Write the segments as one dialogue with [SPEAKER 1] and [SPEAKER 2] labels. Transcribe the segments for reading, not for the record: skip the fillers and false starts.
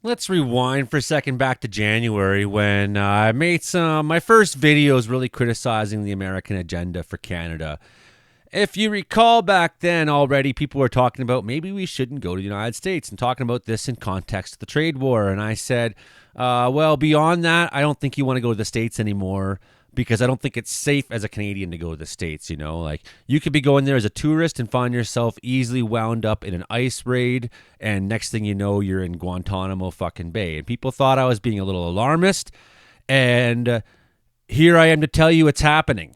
[SPEAKER 1] Let's rewind for a second back to January when I made my first videos really criticizing the American agenda for Canada. If you recall back then already, people were talking about maybe we shouldn't go to the United States and talking about this in context of the trade war. And I said, well, beyond that, I don't think you want to go to the States anymore because I don't think it's safe as a Canadian to go to the States. You know, like you could be going there as a tourist and find yourself easily wound up in an ICE raid. And next thing you know, you're in Guantanamo fucking Bay. And people thought I was being a little alarmist. And here I am to tell you it's happening.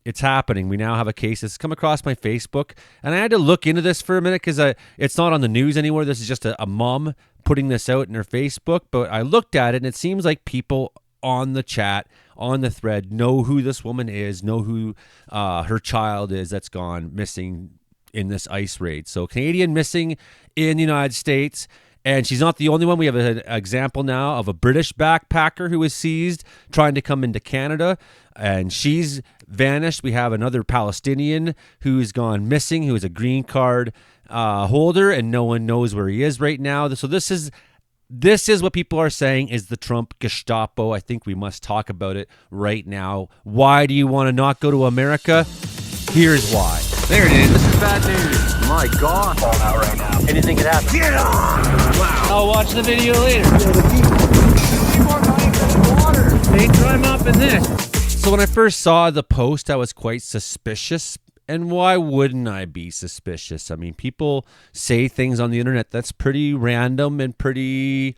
[SPEAKER 1] It's happening. We now have a case that's come across my Facebook, and I had to look into this for a minute because it's not on the news anymore. This is just a mom putting this out in her Facebook, but I looked at it, and it seems like people on the chat, on the thread, know who this woman is, know who her child is that's gone missing in this ICE raid. So Canadian missing in the United States. And she's not the only one. We have an example now of a British backpacker who was seized trying to come into Canada, and she's vanished. We have another Palestinian who's gone missing, who is a green card holder, and no one knows where he is right now. So this is what people are saying is the Trump Gestapo. I think we must talk about it right now. Why do you want to not go to America? Here's why.
[SPEAKER 2] There it is. This is bad news. My God.
[SPEAKER 3] Falling out right now.
[SPEAKER 2] Anything could happen.
[SPEAKER 3] Get on!
[SPEAKER 2] Wow.
[SPEAKER 1] I'll watch the video later.
[SPEAKER 2] People are not even in water.
[SPEAKER 1] They climb up in this. So when I first saw the post, I was quite suspicious. And why wouldn't I be suspicious? I mean, people say things on the internet that's pretty random and pretty...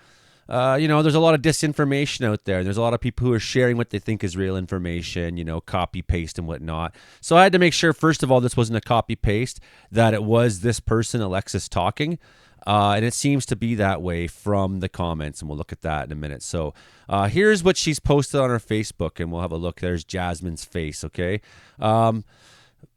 [SPEAKER 1] there's a lot of disinformation out there. There's a lot of people who are sharing what they think is real information, copy paste and whatnot. So I had to make sure, first of all, this wasn't a copy paste, that it was this person, Alexis, talking. And it seems to be that way from the comments, and we'll look at that in a minute. So here's what she's posted on her Facebook, and we'll have a look. There's Jasmine's face, okay?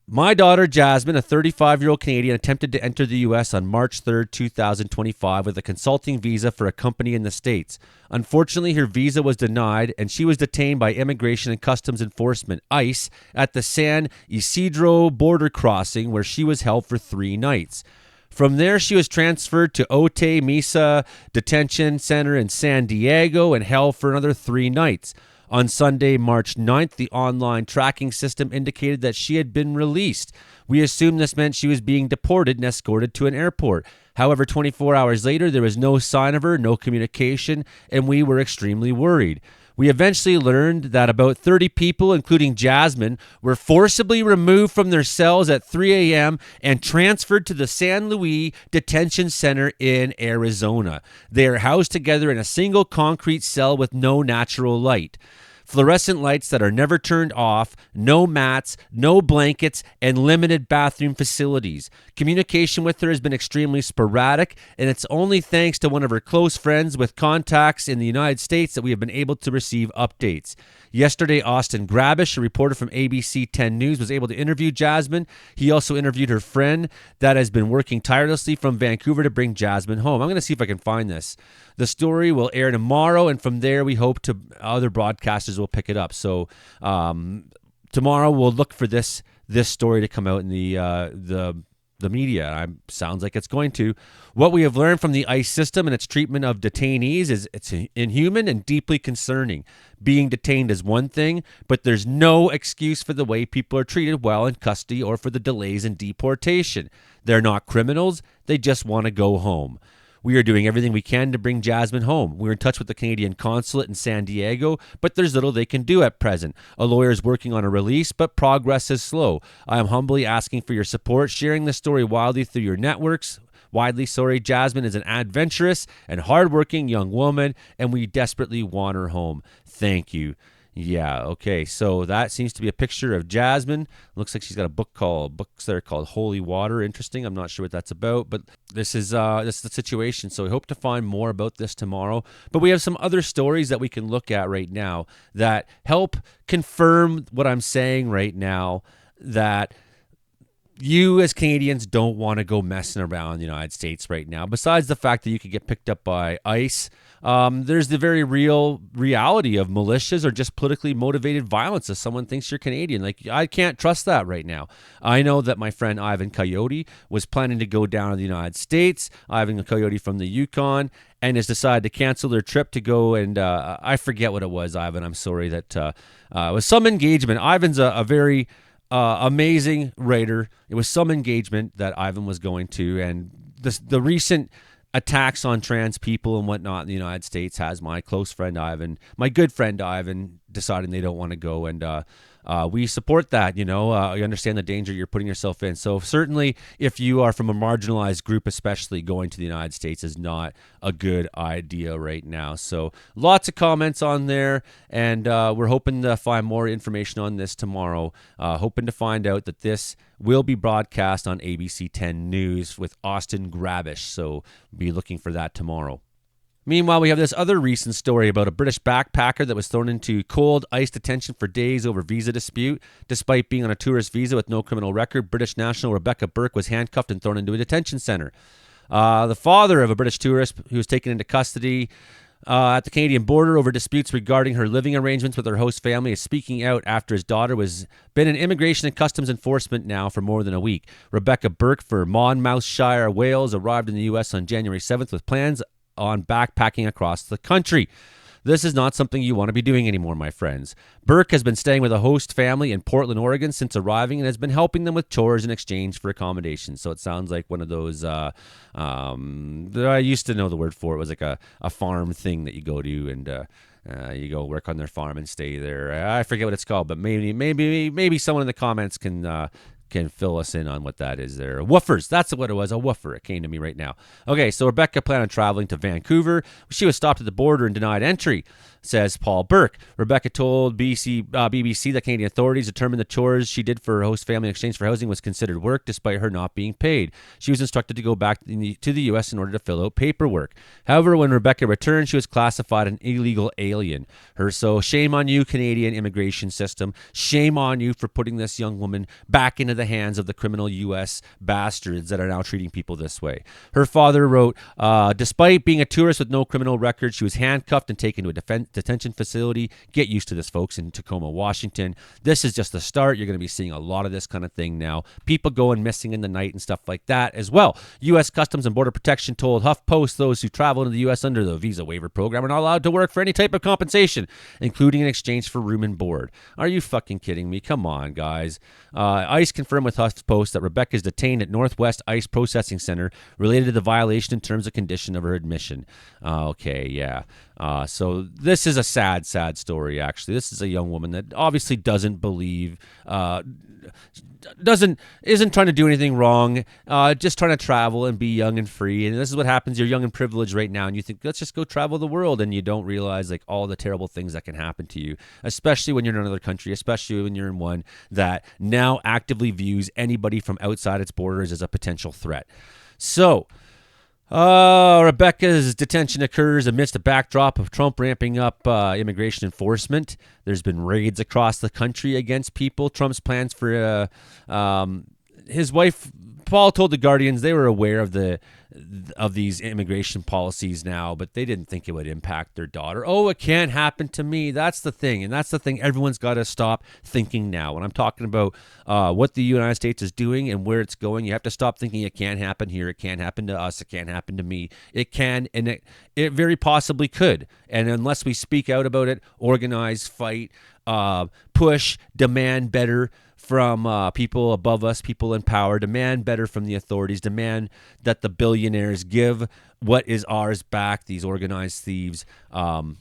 [SPEAKER 1] My daughter, Jasmine, a 35-year-old Canadian, attempted to enter the U.S. on March 3rd, 2025 with a consulting visa for a company in the States. Unfortunately, her visa was denied, and she was detained by Immigration and Customs Enforcement, ICE, at the San Isidro border crossing, where she was held for 3 nights. From there, she was transferred to Otay Mesa Detention Center in San Diego and held for another 3 nights. On Sunday, March 9th, the online tracking system indicated that she had been released. We assumed this meant she was being deported and escorted to an airport. However, 24 hours later, there was no sign of her, no communication, and we were extremely worried. We eventually learned that about 30 people, including Jasmine, were forcibly removed from their cells at 3 a.m. and transferred to the San Luis Detention Center in Arizona. They are housed together in a single concrete cell with no natural light. Fluorescent lights that are never turned off, no mats, no blankets, and limited bathroom facilities. Communication with her has been extremely sporadic, and it's only thanks to one of her close friends with contacts in the United States that we have been able to receive updates. Yesterday, Austin Grabish, a reporter from ABC 10 News, was able to interview Jasmine. He also interviewed her friend that has been working tirelessly from Vancouver to bring Jasmine home. I'm going to see if I can find this. The story will air tomorrow, and from there we hope to other broadcasters will pick it up. So tomorrow we'll look for this story to come out in the media. Sounds like it's going to. What we have learned from the ICE system and its treatment of detainees is it's inhuman and deeply concerning. Being detained is one thing, but there's no excuse for the way people are treated while in custody or for the delays in deportation. They're not criminals. They just want to go home. We are doing everything we can to bring Jasmine home. We're in touch with the Canadian consulate in San Diego, but there's little they can do at present. A lawyer is working on a release, but progress is slow. I am humbly asking for your support, sharing this story widely through your networks. Jasmine is an adventurous and hardworking young woman, and we desperately want her home. Thank you. Yeah, okay, so that seems to be a picture of Jasmine. Looks like she's got a books that are called Holy Water. Interesting. I'm not sure what that's about, but this is the situation. So we hope to find more about this tomorrow. But we have some other stories that we can look at right now that help confirm what I'm saying right now, that you as Canadians don't want to go messing around the United States right now. Besides the fact that you could get picked up by ICE, there's the very real reality of militias or just politically motivated violence if someone thinks you're Canadian. Like, I can't trust that right now. I know that my friend Ivan Coyote was planning to go down to the United States. Ivan Coyote from the Yukon, and has decided to cancel their trip to go and I forget what it was, Ivan. I'm sorry that it was some engagement. Ivan's a very amazing writer. It was some engagement that Ivan was going to, and the recent attacks on trans people and whatnot in the United States has my close friend Ivan, my good friend Ivan, deciding they don't want to go, and we support that. You understand the danger you're putting yourself in. So certainly, if you are from a marginalized group, especially, going to the United States is not a good idea right now. So lots of comments on there, and we're hoping to find more information on this tomorrow. Hoping to find out that this will be broadcast on ABC 10 News with Austin Grabish. So be looking for that tomorrow. Meanwhile, we have this other recent story about a British backpacker that was thrown into cold ICE detention for days over visa dispute. Despite being on a tourist visa with no criminal record, British national Rebecca Burke was handcuffed and thrown into a detention center. The father of a British tourist who was taken into custody at the Canadian border over disputes regarding her living arrangements with her host family is speaking out after his daughter was been in immigration and customs enforcement now for more than a week. Rebecca Burke for Monmouthshire, Wales, arrived in the U.S. on January 7th with plans on backpacking across the country. This is not something you want to be doing anymore, my friends. Burke has been staying with a host family in Portland, Oregon since arriving and has been helping them with chores in exchange for accommodations. So it sounds like one of those, I used to know the word for it, was like a farm thing that you go to and you go work on their farm and stay there. I forget what it's called, but maybe someone in the comments can fill us in on what that is there. Woofers, that's what it was, a woofer. It came to me right now. Okay, so Rebecca planned on traveling to Vancouver. She was stopped at the border and denied entry, says Paul Burke. Rebecca told BBC that Canadian authorities determined the chores she did for her host family in exchange for housing was considered work despite her not being paid. She was instructed to go back to the U.S. in order to fill out paperwork. However, when Rebecca returned, she was classified an illegal alien. So shame on you, Canadian immigration system. Shame on you for putting this young woman back into the hands of the criminal U.S. bastards that are now treating people this way. Her father wrote, despite being a tourist with no criminal record, she was handcuffed and taken to a detention facility. Get used to this, folks, in Tacoma, Washington. This is just the start. You're going to be seeing a lot of this kind of thing now. People going missing in the night and stuff like that as well. U.S. Customs and Border Protection told HuffPost those who travel into the U.S. under the visa waiver program are not allowed to work for any type of compensation, including in exchange for room and board. Are you fucking kidding me? Come on, guys. ICE confirmed with HuffPost that Rebecca is detained at Northwest ICE Processing Center related to the violation in terms of condition of her admission. Okay, yeah. So this is a sad story, actually. This is a young woman that obviously doesn't believe, isn't trying to do anything wrong, just trying to travel and be young and free. And this is what happens. You're young and privileged right now, and you think, let's just go travel the world, and you don't realize like all the terrible things that can happen to you, especially when you're in another country, especially when you're in one that now actively views anybody from outside its borders as a potential threat. So Rebecca's detention occurs amidst a backdrop of Trump ramping up immigration enforcement. There's been raids across the country against people. Trump's plans for his wife, Paul, told the Guardians they were aware of these immigration policies now, but they didn't think it would impact their daughter. Oh, it can't happen to me. That's the thing. And that's the thing everyone's got to stop thinking now. When I'm talking about what the United States is doing and where it's going, you have to stop thinking it can't happen here. It can't happen to us. It can't happen to me. It can, and it very possibly could. And unless we speak out about it, organize, fight, push, demand better from people above us, people in power, demand better from the authorities, demand that the billionaires give what is ours back, these organized thieves. This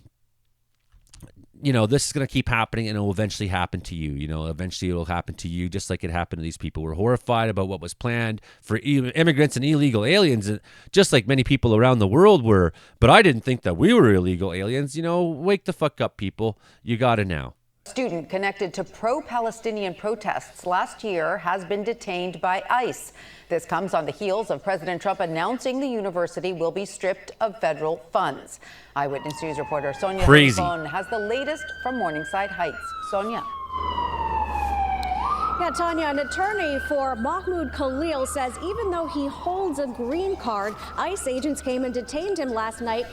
[SPEAKER 1] is going to keep happening, and it will eventually happen to you. Eventually it will happen to you just like it happened to these people. We're horrified about what was planned for immigrants and illegal aliens, just like many people around the world were. But I didn't think that we were illegal aliens. Wake the fuck up, people. You got to now.
[SPEAKER 3] Student connected to pro-Palestinian protests last year has been detained by ICE. This comes on the heels of President Trump announcing the university will be stripped of federal funds. Eyewitness News reporter Sonia has the latest from Morningside Heights. Sonia.
[SPEAKER 4] Yeah, Tanya, an attorney for Mahmoud Khalil says even though he holds a green card, ICE agents came and detained him last night,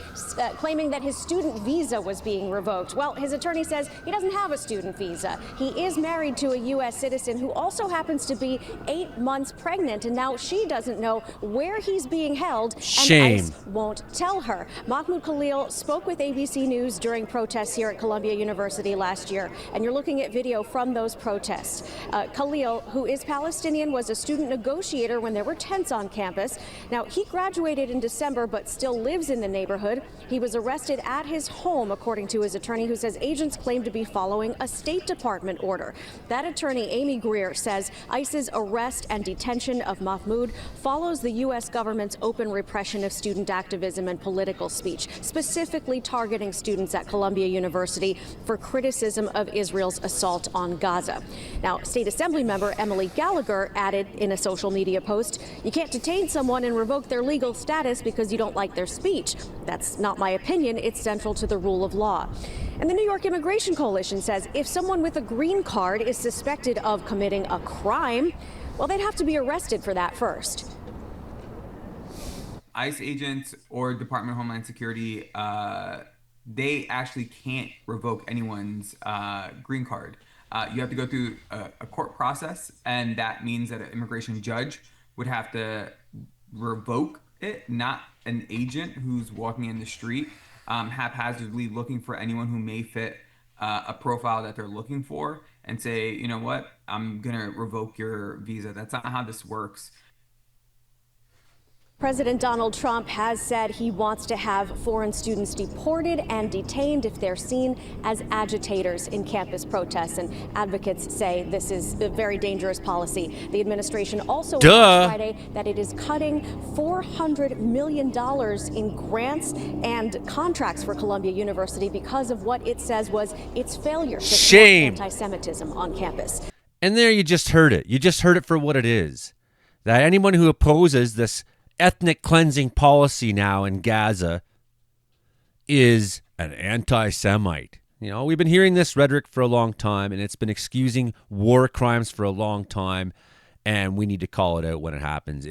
[SPEAKER 4] claiming that his student visa was being revoked. Well, his attorney says he doesn't have a student visa. He is married to a U.S. citizen who also happens to be 8 months pregnant, and now she doesn't know where he's being held, and
[SPEAKER 1] Shame.
[SPEAKER 4] ICE won't tell her. Mahmoud Khalil spoke with ABC News during protests here at Columbia University last year, and you're looking at video from those protests. Khalil, who is Palestinian, was a student negotiator when there were tents on campus. Now, he graduated in December but still lives in the neighborhood. He was arrested at his home, according to his attorney, who says agents claim to be following a State Department order. That attorney, Amy Greer, says ICE's arrest and detention of Mahmoud follows the U.S. government's open repression of student activism and political speech, specifically targeting students at Columbia University for criticism of Israel's assault on Gaza. Now, State Assembly member Emily Gallagher added in a social media post, "You can't detain someone and revoke their legal status because you don't like their speech. That's not my opinion. It's central to the rule of law." And the New York Immigration Coalition says if someone with a green card is suspected of committing a crime, well, they'd have to be arrested for that first.
[SPEAKER 5] ICE agents or Department of Homeland Security, they actually can't revoke anyone's green card. You have to go through a court process, and that means that an immigration judge would have to revoke it, not an agent who's walking in the street haphazardly looking for anyone who may fit a profile that they're looking for and say, you know what, I'm going to revoke your visa. That's not how this works.
[SPEAKER 4] President Donald Trump has said he wants to have foreign students deported and detained if they're seen as agitators in campus protests, and advocates say this is a very dangerous policy. The administration also announced Friday that it is cutting $400 million in grants and contracts for Columbia University because of what it says was its failure to support anti-Semitism on campus.
[SPEAKER 1] And there you just heard it. You just heard it for what it is. That anyone who opposes this ethnic cleansing policy now in Gaza is an anti-Semite. You know, we've been hearing this rhetoric for a long time, and it's been excusing war crimes for a long time, and we need to call it out when it happens.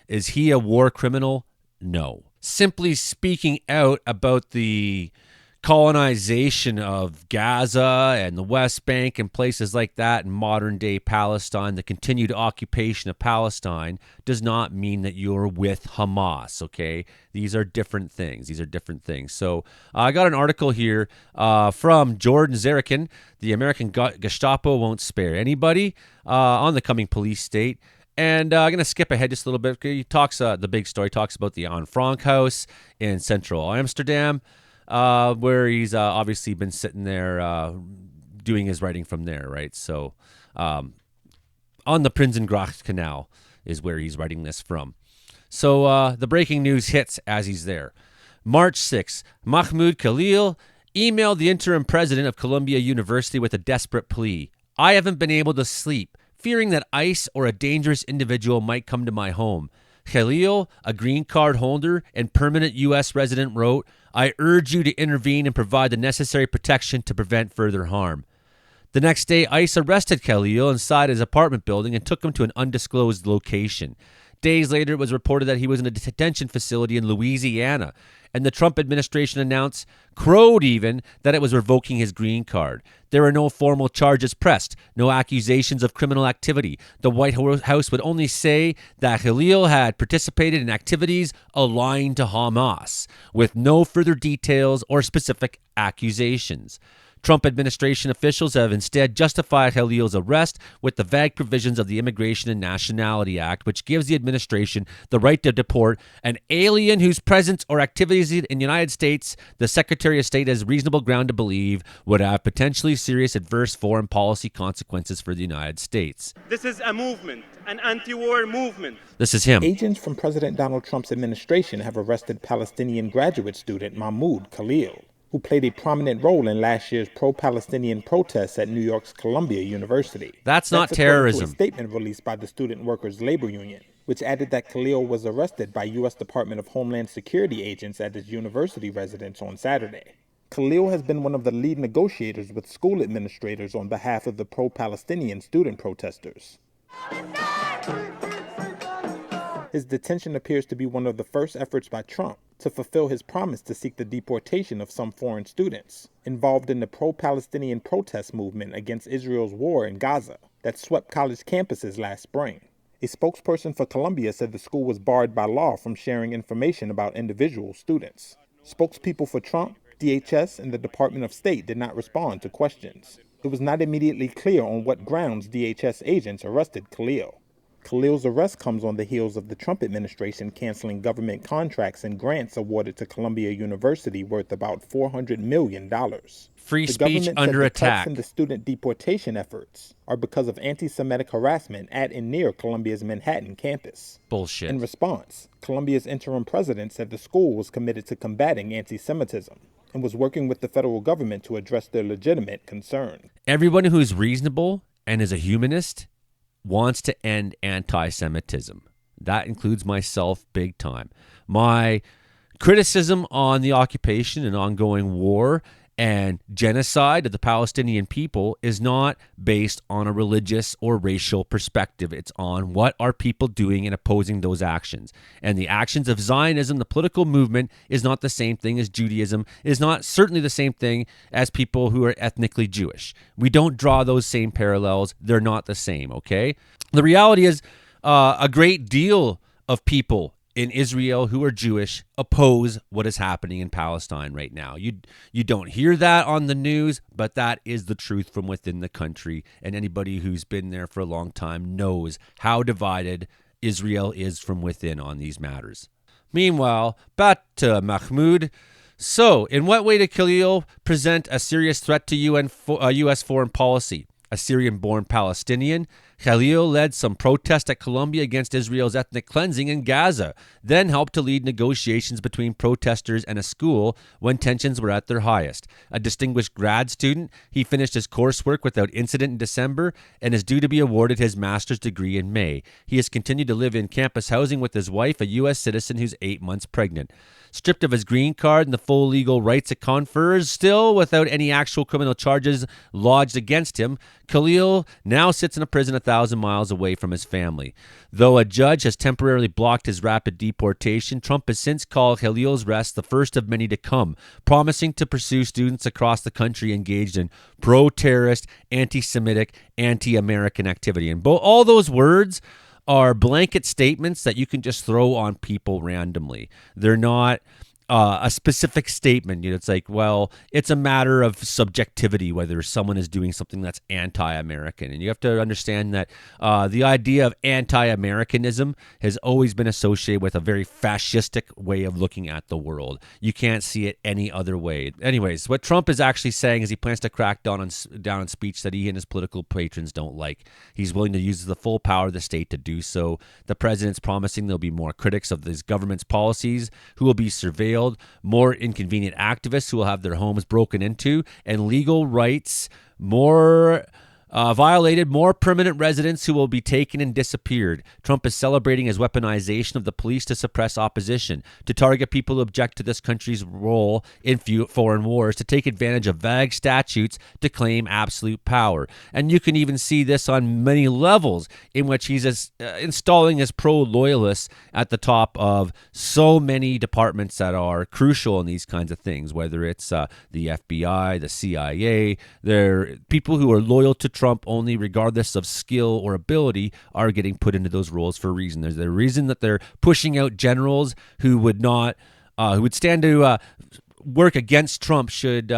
[SPEAKER 1] Is he a war criminal? No. Simply speaking out about the colonization of Gaza and the West Bank and places like that in modern-day Palestine, the continued occupation of Palestine, does not mean that you're with Hamas, okay? These are different things. So I got an article here from Jordan Zarikin. The American Gestapo won't spare anybody on the coming police state. And I'm going to skip ahead just a little bit. He talks, the big story talks about the Anne Frank house in central Amsterdam, where he's obviously been sitting there doing his writing from there, right? So on the Prinsengracht Canal is where he's writing this from. So the breaking news hits as he's there. March 6th, Mahmoud Khalil emailed the interim president of Columbia University with a desperate plea. "I haven't been able to sleep, fearing that ICE or a dangerous individual might come to my home." Khalil, a green card holder and permanent U.S. resident, wrote, "I urge you to intervene and provide the necessary protection to prevent further harm." The next day, ICE arrested Khalil inside his apartment building and took him to an undisclosed location. Days later, it was reported that he was in a detention facility in Louisiana, and the Trump administration announced, crowed even, that it was revoking his green card. There were no formal charges pressed, no accusations of criminal activity. The White House would only say that Khalil had participated in activities aligned to Hamas, with no further details or specific accusations. Trump administration officials have instead justified Khalil's arrest with the vague provisions of the Immigration and Nationality Act, which gives the administration the right to deport an alien whose presence or activities in the United States the Secretary of State has reasonable ground to believe would have potentially serious adverse foreign policy consequences for the United States.
[SPEAKER 6] This is a movement, an anti-war movement.
[SPEAKER 1] This is him.
[SPEAKER 7] Agents from President Donald Trump's administration have arrested Palestinian graduate student Mahmoud Khalil, who played a prominent role in last year's pro-Palestinian protests at New York's Columbia University.
[SPEAKER 1] That's not terrorism.
[SPEAKER 7] To a statement released by the Student Workers Labor Union, which added that Khalil was arrested by U.S. Department of Homeland Security agents at his university residence on Saturday. Khalil has been one of the lead negotiators with school administrators on behalf of the pro-Palestinian student protesters. His detention appears to be one of the first efforts by Trump to fulfill his promise to seek the deportation of some foreign students involved in the pro-Palestinian protest movement against Israel's war in Gaza that swept college campuses last spring. A spokesperson for Columbia said the school was barred by law from sharing information about individual students. Spokespeople for Trump, DHS, and the Department of State did not respond to questions. It was not immediately clear on what grounds DHS agents arrested Khalil. Khalil's arrest comes on the heels of the Trump administration canceling government contracts and grants awarded to Columbia University worth about $400 million.
[SPEAKER 1] Free
[SPEAKER 7] The
[SPEAKER 1] speech
[SPEAKER 7] government
[SPEAKER 1] under
[SPEAKER 7] said the
[SPEAKER 1] attack.
[SPEAKER 7] cuts in the student deportation efforts are because of anti-Semitic harassment at and near Columbia's Manhattan campus.
[SPEAKER 1] Bullshit.
[SPEAKER 7] In response, Columbia's interim president said the school was committed to combating anti-Semitism and was working with the federal government to address their legitimate concern.
[SPEAKER 1] Everyone who's reasonable and is a humanist wants to end anti-Semitism. That includes myself big time. My criticism on the occupation and ongoing war and genocide of the Palestinian people is not based on a religious or racial perspective. It's on what are people doing in opposing those actions. And the actions of Zionism, the political movement, is not the same thing as Judaism, is not certainly the same thing as people who are ethnically Jewish. We don't draw those same parallels. They're not the same, okay? The reality is a great deal of people in Israel who are Jewish oppose what is happening in Palestine right now. You don't hear that on the news, but that is the truth from within the country. And anybody who's been there for a long time knows how divided Israel is from within on these matters. Meanwhile, back to Mahmoud. So, in what way did Khalil present a serious threat to U.S. foreign policy? A Syrian-born Palestinian, Khalil led some protest at Columbia against Israel's ethnic cleansing in Gaza, then helped to lead negotiations between protesters and a school when tensions were at their highest. A distinguished grad student, he finished his coursework without incident in December and is due to be awarded his master's degree in May. He has continued to live in campus housing with his wife, a U.S. citizen who's 8 months pregnant. Stripped of his green card and the full legal rights it confers, still without any actual criminal charges lodged against him, Khalil now sits in a prison 1,000 miles away from his family. Though a judge has temporarily blocked his rapid deportation, Trump has since called Khalil's arrest the first of many to come, promising to pursue students across the country engaged in pro-terrorist, anti-Semitic, anti-American activity. And all those words are blanket statements that you can just throw on people randomly. They're not a specific statement. You know, it's like, well, it's a matter of subjectivity whether someone is doing something that's anti-American. And you have to understand that the idea of anti-Americanism has always been associated with a very fascistic way of looking at the world. You can't see it any other way. Anyways, what Trump is actually saying is he plans to crack down on speech that he and his political patrons don't like. He's willing to use the full power of the state to do so. The president's promising there'll be more critics of his government's policies who will be surveilled, more inconvenient activists who will have their homes broken into, and legal rights more violated, more permanent residents who will be taken and disappeared. Trump is celebrating his weaponization of the police to suppress opposition, to target people who object to this country's role in foreign wars, to take advantage of vague statutes to claim absolute power. And you can even see this on many levels in which he's installing his pro-loyalists at the top of so many departments that are crucial in these kinds of things, whether it's the FBI, the CIA. They're people who are loyal to Trump only, regardless of skill or ability, are getting put into those roles for a reason. There's a reason that they're pushing out generals who would not, who would stand to work against Trump should,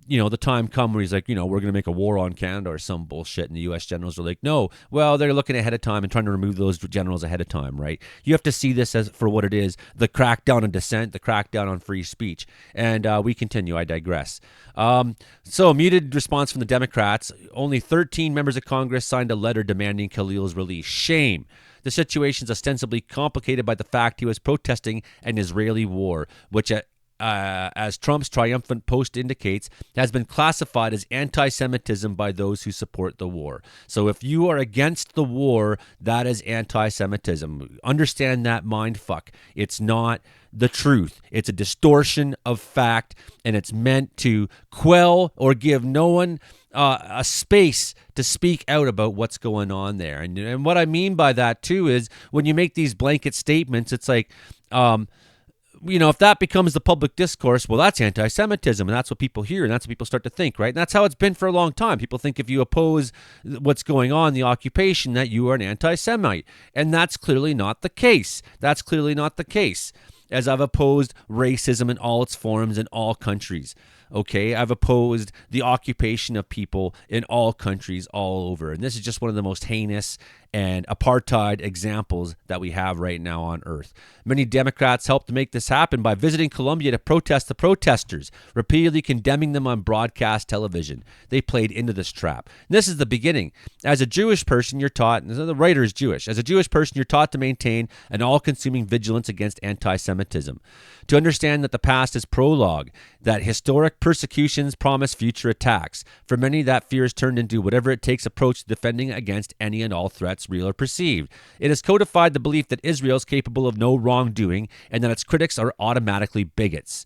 [SPEAKER 1] the time come where he's like, we're going to make a war on Canada or some bullshit. And the U.S. generals are like, no, well, they're looking ahead of time and trying to remove those generals ahead of time, right? You have to see this as for what it is, the crackdown on dissent, the crackdown on free speech. And we continue. I digress. So muted response from the Democrats. Only 13 members of Congress signed a letter demanding Khalil's release. Shame. The situation is ostensibly complicated by the fact he was protesting an Israeli war, which as Trump's triumphant post indicates, has been classified as anti-Semitism by those who support the war. So if you are against the war, that is anti-Semitism. Understand that, mind fuck. It's not the truth. It's a distortion of fact, and it's meant to quell or give no one a space to speak out about what's going on there. And what I mean by that, too, is when you make these blanket statements, it's like, if that becomes the public discourse, well, that's anti-Semitism, and that's what people hear, and that's what people start to think, right? And that's how it's been for a long time. People think if you oppose what's going on in the occupation, that you are an anti-Semite, and that's clearly not the case. That's clearly not the case, as I've opposed racism in all its forms in all countries. Okay, I've opposed the occupation of people in all countries all over. And this is just one of the most heinous and apartheid examples that we have right now on earth. Many Democrats helped to make this happen by visiting Colombia to protest the protesters, repeatedly condemning them on broadcast television. They played into this trap. And this is the beginning. As a Jewish person, you're taught, and the writer is Jewish, as a Jewish person, you're taught to maintain an all-consuming vigilance against anti-Semitism, to understand that the past is prologue, that historic persecutions promise future attacks. For many, that fear is turned into whatever it takes approach to defending against any and all threats, real or perceived. It has codified the belief that Israel is capable of no wrongdoing and that its critics are automatically bigots.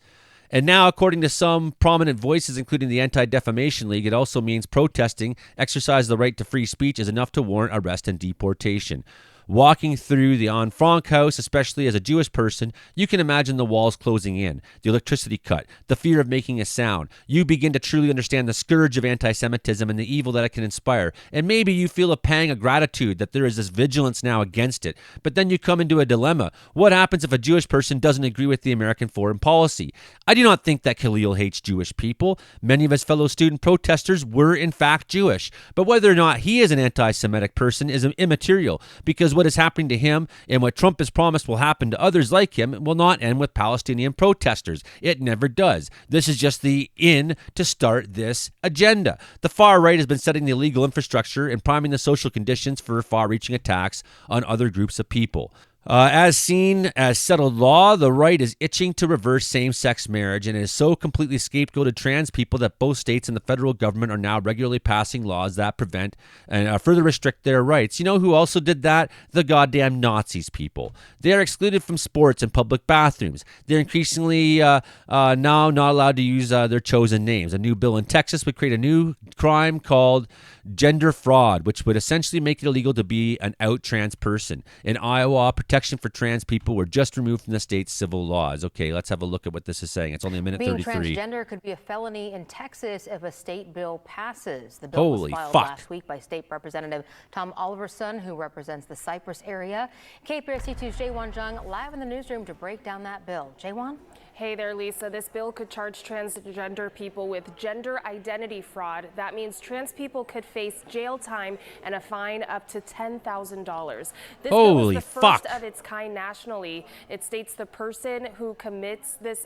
[SPEAKER 1] And now, according to some prominent voices, including the Anti-Defamation League, it also means protesting, exercise the right to free speech, is enough to warrant arrest and deportation. Walking through the Anne Frank house, especially as a Jewish person, you can imagine the walls closing in, the electricity cut, the fear of making a sound. You begin to truly understand the scourge of anti-Semitism and the evil that it can inspire. And maybe you feel a pang of gratitude that there is this vigilance now against it. But then you come into a dilemma. What happens if a Jewish person doesn't agree with the American foreign policy? I do not think that Khalil hates Jewish people. Many of his fellow student protesters were in fact Jewish. But whether or not he is an anti-Semitic person is immaterial, because what is happening to him and what Trump has promised will happen to others like him will not end with Palestinian protesters. It never does. This is just the in to start this agenda. The far right has been setting the legal infrastructure and priming the social conditions for far-reaching attacks on other groups of people. As seen as settled law, the right is itching to reverse same-sex marriage and is so completely scapegoated trans people that both states and the federal government are now regularly passing laws that prevent and further restrict their rights. You know who also did that? The goddamn Nazis people. They are excluded from sports and public bathrooms. They're increasingly now not allowed to use their chosen names. A new bill in Texas would create a new crime called gender fraud, which would essentially make it illegal to be an out trans person. In Iowa, protection for trans people were just removed from the state's civil laws. Okay, let's have a look at what this is saying. It's only a minute 33.
[SPEAKER 3] Being transgender could be a felony in Texas if a state bill passes. The bill was filed last week by State Representative Tom Oliverson, who represents the Cypress area. KPRC2's Jaewon Jung live in the newsroom to break down that bill. Jaewon?
[SPEAKER 8] Hey there, Lisa. This bill could charge transgender people with gender identity fraud. That means trans people could face jail time and a fine up to $10,000. This bill is the first of its kind nationally. It states the person who commits this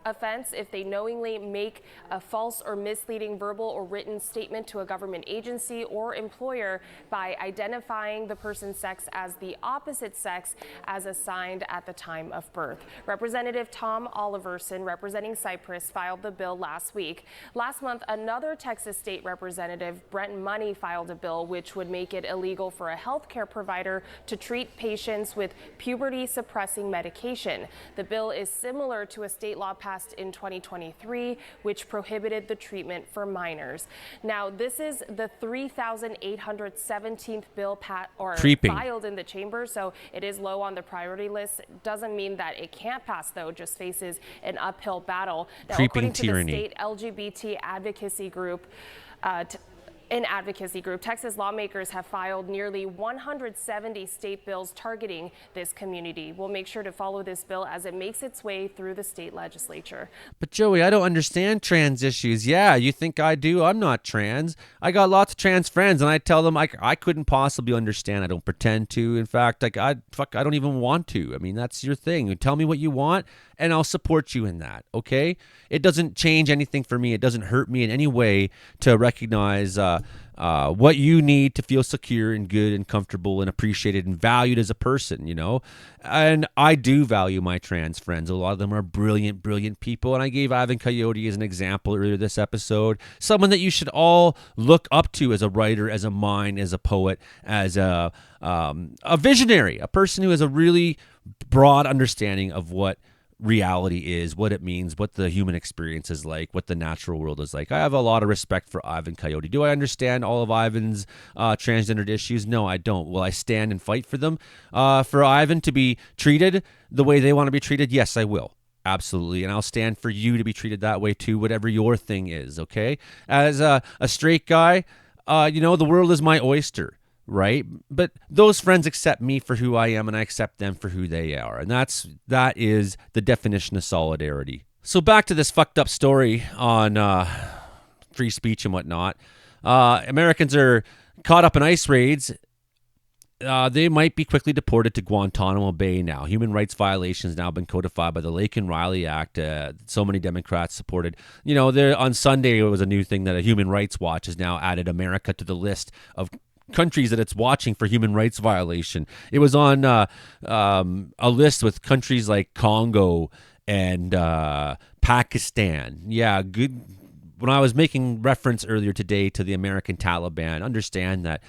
[SPEAKER 8] offense, if they knowingly make a false or misleading verbal or written statement to a government agency or employer by identifying the person's sex as the opposite sex as assigned at the time of birth. Representative Tom Oliverson, representing Cypress, filed the bill last week. Last month, another Texas state representative, Brent Money, filed a bill which would make it illegal for a healthcare provider to treat patients with puberty-suppressing medication. The bill is similar to a state law passed in 2023, which prohibited the treatment for minors. Now, this is the 3,817th bill filed in the chamber, so it is low on the priority list. Doesn't mean that it can't pass, though, just faces an uphill battle. Now, according to the state LGBT advocacy group, Texas lawmakers have filed nearly 170 state bills targeting this community. We'll make sure to follow this bill as it makes its way through the state legislature.
[SPEAKER 1] But Joey, I don't understand trans issues. Yeah, you think I do? I'm not trans. I got lots of trans friends, and I tell them I couldn't possibly understand. I don't pretend to. In fact, I don't even want to. I mean, that's your thing. You tell me what you want, and I'll support you in that, okay? It doesn't change anything for me. It doesn't hurt me in any way to recognize what you need to feel secure and good and comfortable and appreciated and valued as a person, you know? And I do value my trans friends. A lot of them are brilliant, brilliant people. And I gave Ivan Coyote as an example earlier this episode. Someone that you should all look up to as a writer, as a mind, as a poet, as a visionary, a person who has a really broad understanding of what reality is, what it means, what the human experience is like, what the natural world is like. I have a lot of respect for Ivan Coyote. Do I understand all of Ivan's transgendered issues? No, I don't. Will I stand and fight for them? For Ivan to be treated the way they want to be treated? Yes, I will. Absolutely. And I'll stand for you to be treated that way too, whatever your thing is, okay? As a straight guy, the world is my oyster. Right? But those friends accept me for who I am, and I accept them for who they are. And that is the definition of solidarity. So back to this fucked up story on free speech and whatnot. Americans are caught up in ICE raids. They might be quickly deported to Guantanamo Bay now. Human rights violations now been codified by the Laken-Riley Act. So many Democrats supported. On Sunday, it was a new thing that a Human Rights Watch has now added America to the list of countries that it's watching for human rights violation. It was on a list with countries like Congo and Pakistan. Yeah, good. When I was making reference earlier today to the American Taliban, understand that,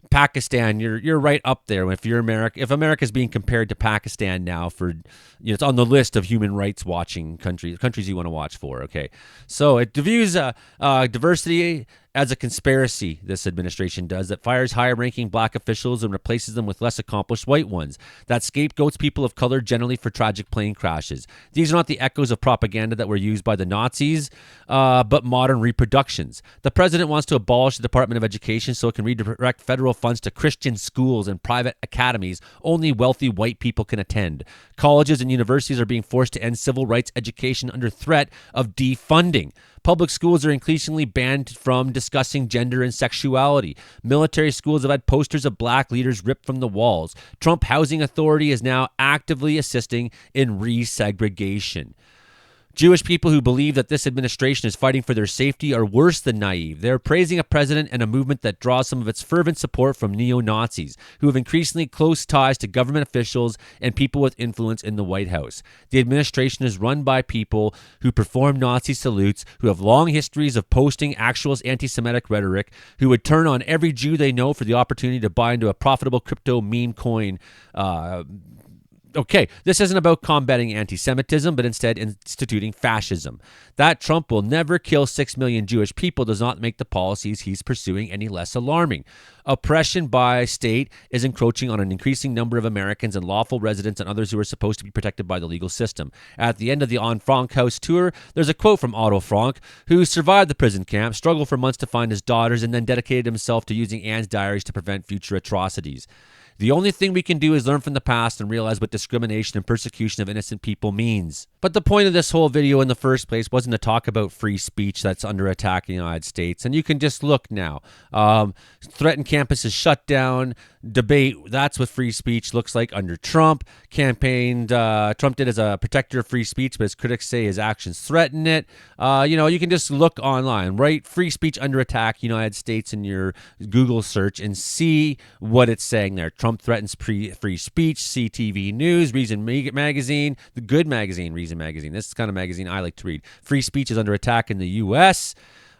[SPEAKER 1] Pakistan, you're right up there. If America's being compared to Pakistan now for, it's on the list of human rights watching countries you want to watch for. Okay, so it views diversity as a conspiracy, this administration does, that fires higher-ranking black officials and replaces them with less accomplished white ones, that scapegoats people of color generally for tragic plane crashes. These are not the echoes of propaganda that were used by the Nazis, but modern reproductions. The president wants to abolish the Department of Education so it can redirect federal funds to Christian schools and private academies only wealthy white people can attend. Colleges and universities are being forced to end civil rights education under threat of defunding. Public schools are increasingly banned from discussing gender and sexuality. Military schools have had posters of black leaders ripped from the walls. Trump Housing Authority is now actively assisting in resegregation. Jewish people who believe that this administration is fighting for their safety are worse than naive. They're praising a president and a movement that draws some of its fervent support from neo-Nazis, who have increasingly close ties to government officials and people with influence in the White House. The administration is run by people who perform Nazi salutes, who have long histories of posting actual anti-Semitic rhetoric, who would turn on every Jew they know for the opportunity to buy into a profitable crypto meme coin. Okay, this isn't about combating anti-Semitism, but instead instituting fascism. That Trump will never kill 6 million Jewish people does not make the policies he's pursuing any less alarming. Oppression by state is encroaching on an increasing number of Americans and lawful residents and others who are supposed to be protected by the legal system. At the end of the Anne Frank House tour, there's a quote from Otto Frank, who survived the prison camp, struggled for months to find his daughters, and then dedicated himself to using Anne's diaries to prevent future atrocities. The only thing we can do is learn from the past and realize what discrimination and persecution of innocent people means. But the point of this whole video in the first place wasn't to talk about free speech that's under attack in the United States. And you can just look now. Threatened campuses shut down, debate, that's what free speech looks like under Trump. Trump did as a protector of free speech, but his critics say his actions threaten it. You can just look online, write free speech under attack United States in your Google search and see what it's saying there. Trump threatens free speech, CTV News, Reason Magazine, the good magazine, Reason Magazine. This is the kind of magazine I like to read. Free speech is under attack in the U.S.,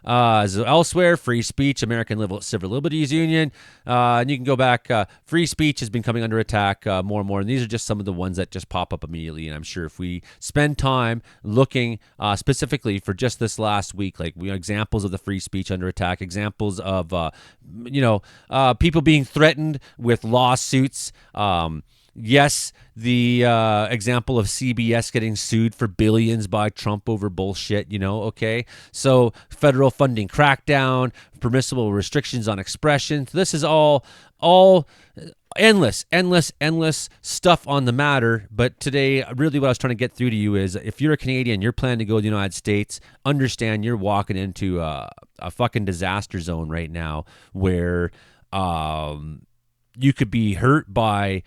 [SPEAKER 1] as elsewhere. Free speech, American Civil Liberties Union. And you can go back. Free speech has been coming under attack more and more. And these are just some of the ones that just pop up immediately. And I'm sure if we spend time looking specifically for just this last week, like examples of the free speech under attack, examples of people being threatened with lawsuits. Yes, the example of CBS getting sued for billions by Trump over bullshit, okay? So federal funding crackdown, permissible restrictions on expression. So this is all endless stuff on the matter. But today, really what I was trying to get through to you is if you're a Canadian, you're planning to go to the United States, understand you're walking into a fucking disaster zone right now where you could be hurt by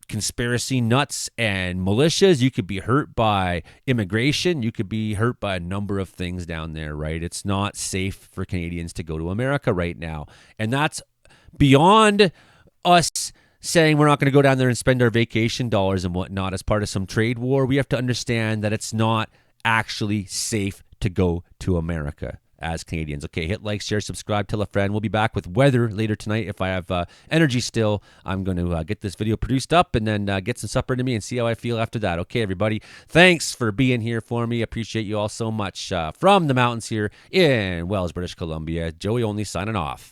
[SPEAKER 1] conspiracy nuts and militias. You could be hurt by immigration. You could be hurt by a number of things down there, right? It's not safe for Canadians to go to America right now. And that's beyond us saying we're not going to go down there and spend our vacation dollars and whatnot as part of some trade war. We have to understand that it's not actually safe to go to America as Canadians. Okay, hit like, share, subscribe, tell a friend. We'll be back with weather later tonight. If I have energy still, I'm going to get this video produced up and then get some supper to me and see how I feel after that. Okay, everybody, thanks for being here for me. Appreciate you all so much. From the mountains here in Wells, British Columbia, Joey Only signing off.